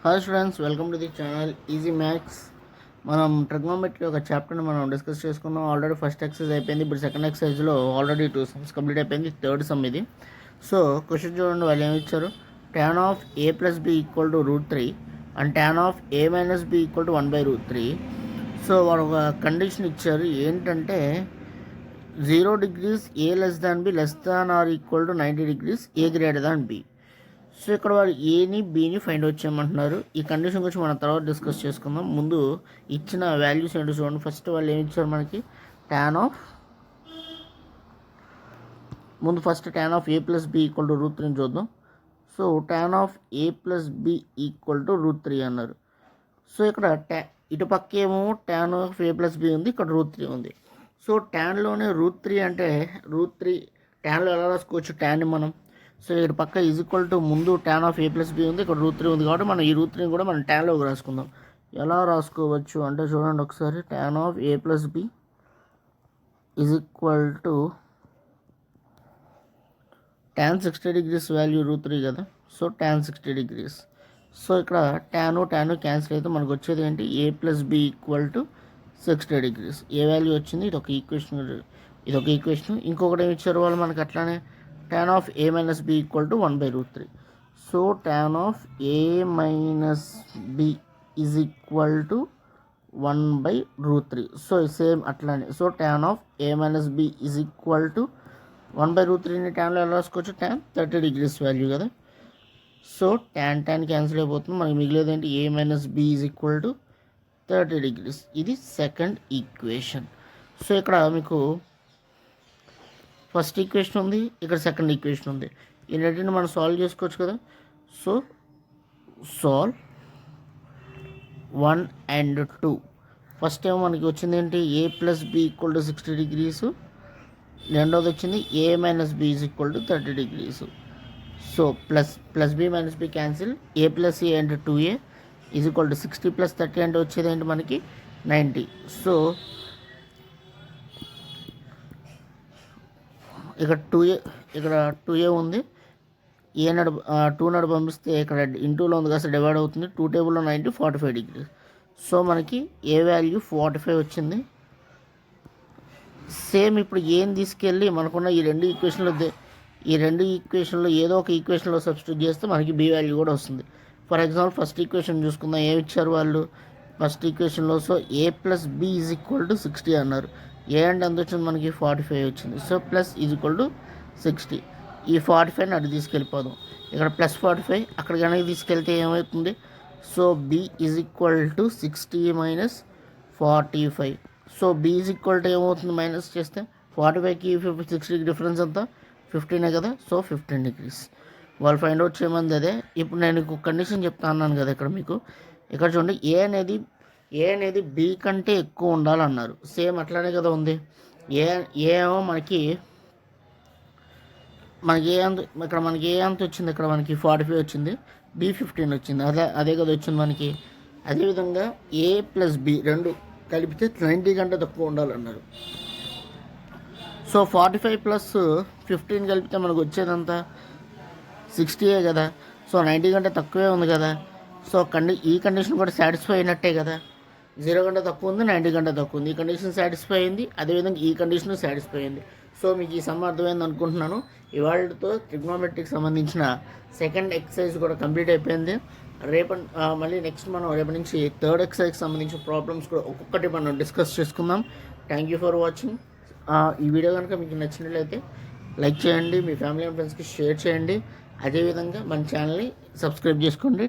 Hi students, welcome to the channel easy maths. మనం trigonometry ఒక చాప్టర్ని మనం డిస్కస్ చేసుకున్నాం. ఆల్రెడీ ఫస్ట్ ఎక్సర్సైజ్ అయిపోయింది. ఇప్పుడు సెకండ్ ఎక్సర్సైజ్లో ఆల్రెడీ 2 సమ్స్ కంప్లీట్ అయిపోయింది. థర్డ్ సమ్ ఇది. సో క్వశ్చన్ చూడండి, వాళ్ళు ఏమి ఇచ్చారు. tan of a plus B equal to √3 and tan of a minus B equal to 1/√3. So వాళ్ళు ఒక కండిషన్ ఇచ్చారు. ఏంటంటే 0 degrees a less than B less than or equal to 90 degrees a greater than B. So ఇక్కడ వాళ్ళు ఏని బీని find out చేయమంటున్నారు. ఈ condition గురించి మనం తర్వాత డిస్కస్ చేసుకుందాం. ముందు ఇచ్చిన వాల్యూస్ ఏంటో చూడండి. ఫస్ట్ వాళ్ళు ఏమి ఇచ్చారు మనకి, tan of a plus B equal to √3 చూద్దాం. So tan of a plus B equal to √3 అన్నారు. సో ఇక్కడ ఇటు పక్క ఏమో tan of a plus B ఉంది, ఇక్కడ √3 ఉంది. సో ట్యాన్లోనే √3 అంటే √3 ట్యాన్లో ఎలా రాసుకోవచ్చు ట్యాన్ని మనం. సో ఇక్కడ పక్క ఈజ్ ఈక్వల్ టు ముందు tan of a plus B ఉంది, ఇక్కడ √3 ఉంది. కాబట్టి మనం ఈ √3 కూడా మనం ట్యాన్లోకి రాసుకుందాం. ఎలా రాసుకోవచ్చు అంటే చూడండి ఒకసారి. tan of a plus B is equal to tan 60 degrees value √3 కదా. So tan 60 degrees. సో ఇక్కడ tan క్యాన్సిల్ అయితే మనకు వచ్చేది ఏంటి, a plus B equal to 60 degrees. ఏ వాల్యూ వచ్చింది, ఇది ఒక ఈక్వేషన్. ఇంకొకటి ఏమి ఇచ్చారు వాళ్ళు మనకు అట్లానే, tan of a minus B equal to 1/√3. So tan of a minus B is equal to 1/√3. So same అట్లానే. So tan of a minus B is equal to 1/√3ని ట్యాన్లో ఎలా రాసుకోవచ్చు, tan 30 degrees వాల్యూ కదా. సో tan క్యాన్సిల్ అయిపోతుంది, మనకి మిగిలేదు ఏంటి, a minus B is equal to 30 degrees. ఇది సెకండ్ ఈక్వేషన్. సో ఇక్కడ మీకు ఫస్ట్ ఈక్వేషన్ ఉంది, ఇక్కడ సెకండ్ ఈక్వేషన్ ఉంది. ఈ రెండింటిని మనం సాల్వ్ చేసుకోవచ్చు కదా. So solve 1 and 2. ఫస్ట్ ఏమో మనకి వచ్చింది ఏంటి, a plus B equal to 60 degrees. రెండోది వచ్చింది a minus B is equal to 30 degrees. So plus B minus B cancel, a plus a అంటే 2a is equal to 60 plus 30 అంటే వచ్చేది ఏంటి మనకి 90. సో ఇక్కడ 2a ఉంది. ఏ 2 నడు పంపిస్తే ఇక్కడ ఇంటూలో ఉంది కదా, డివైడ్ అవుతుంది. 2 టేబుల్లో 90 45 degrees. సో మనకి ఏ వాల్యూ 45 వచ్చింది. సేమ్ ఇప్పుడు ఏం తీసుకెళ్ళి మనకున్న ఈ రెండు ఈక్వేషన్లో ఏదో ఒక ఈక్వేషన్లో సబ్స్టిట్యూట్ చేస్తే మనకి బి వాల్యూ కూడా వస్తుంది. ఫర్ ఎగ్జాంపుల్ ఫస్ట్ ఈక్వేషన్ చూసుకుందాం. ఏమి ఇచ్చారు వాళ్ళు ఫస్ట్ ఈక్వేషన్లో. So a plus B is equal to 60 అన్నారు. ఏ అంటే ఎంత వచ్చింది మనకి 45 వచ్చింది. So plus is equal to 60. ఈ 45ని అటు తీసుకెళ్ళిపోదాం. ఇక్కడ ప్లస్ 45 అక్కడ కనుక తీసుకెళ్తే ఏమవుతుంది. So B is equal to 60 minus 45. So B is equal to ఏమవుతుంది, మైనస్ చేస్తే 45కి 60కి డిఫరెన్స్ అంతా 15 కదా. సో 15 degrees వాళ్ళు ఫైండ్ అవుట్ చేయమంది అదే. ఇప్పుడు నేను ఒక కండిషన్ చెప్తా అన్నాను కదా ఇక్కడ మీకు. ఇక్కడ చూడండి, ఏ అనేది బి కంటే ఎక్కువ ఉండాలన్నారు. సేమ్ అట్లానే కదా ఉంది. ఏమో మనకి ఇక్కడ మనకి ఏ అంత వచ్చింది, ఇక్కడ మనకి 45 వచ్చింది, బి 15 వచ్చింది. అదే కదా వచ్చింది మనకి. అదేవిధంగా ఏ ప్లస్ బి రెండు కలిపితే 90 కంటే తక్కువ ఉండాలన్నారు. సో 45 ప్లస్ 15 కలిపితే మనకు వచ్చేదంతా 60 కదా. సో 90 కంటే తక్కువే ఉంది కదా. సో ఈ కండిషన్ కూడా సాటిస్ఫై అయినట్టే కదా. 0 కంటే తక్కువ ఉంది, 90 కంటే తక్కువ ఉంది. ఈ కండిషన్ సాటిస్ఫై అయింది, అదేవిధంగా ఈ కండిషన్ సాటిస్ఫై అయింది. సో మీకు ఈ సమ్ అర్థమైంది అనుకుంటున్నాను. ఇవాళతో ట్రిగ్నోమెట్రీకి సంబంధించిన సెకండ్ ఎక్సర్సైజ్ కూడా కంప్లీట్ అయిపోయింది. మళ్ళీ నెక్స్ట్ మనం రేపటి నుంచి థర్డ్ ఎక్సర్సైజ్కి సంబంధించిన ప్రాబ్లమ్స్ కూడా ఒక్కొక్కటి మనం డిస్కస్ చేసుకుందాం. Thank you for watching. ఈ వీడియో కనుక మీకు నచ్చినట్లయితే లైక్ చేయండి, మీ ఫ్యామిలీ అండ్ ఫ్రెండ్స్కి షేర్ చేయండి. అదేవిధంగా మన ఛానల్ని సబ్స్క్రైబ్ చేసుకోండి.